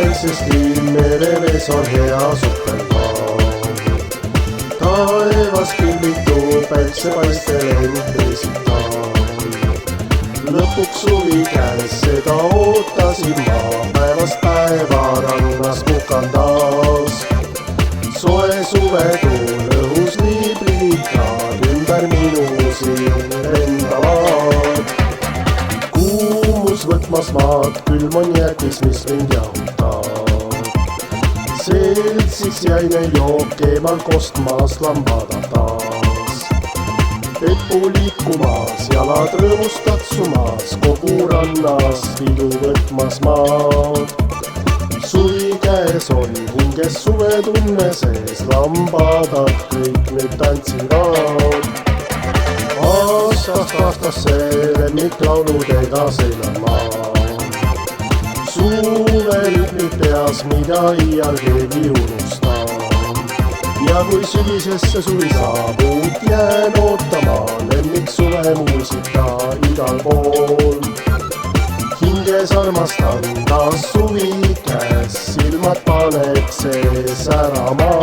päiksest liin, merevees on hea superkaal. Taevas pilvitu päiksepaistel end esitab. Lõpuks suvi käes, seda ootasin ma, päevast päeva rannas puhkan taas. Soe suvetuul õhus liiblitad, ümber minu siin lendavad. Kuumus võtmas maad, külm on jätis, mis mind jahutab. Seltsiks jäi neil jook, eemal kostmas lambada taas. Peppu liikumas, jalad rõõmus tatsumas, kogu rannas vidu võtmas maad. Suvi käes on hinges suvetunne sees, lambadad kõik nüüd tantsivad. Aastast aastasse lemmiklauludega seilan ma. Suverütmid peas, mida iial keegi unusta. Ja kui sügisesse suvi saabub, jään ootama lemmik suvemuusika igal pool. Hinges armastan taas suvi käes, silmad paneb see särama.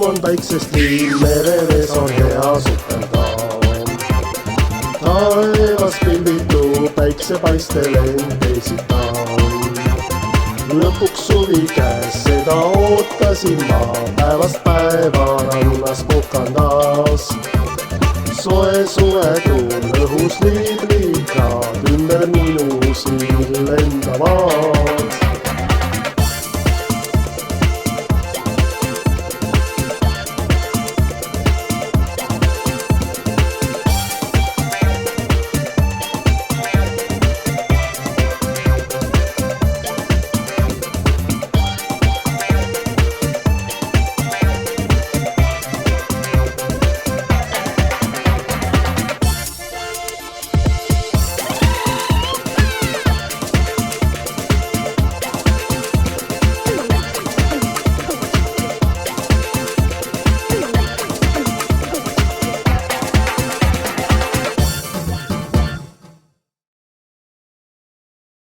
On päiksest liin, merevees on hea superkaal. Taevas pilvitu päiksepaistel end esitab. Lõpuks suvi käes, seda ootasin ma, päevast päeva rannas puhkan taas. Soe suvetuul õhus liiblitad, ümber minu siin lendavad.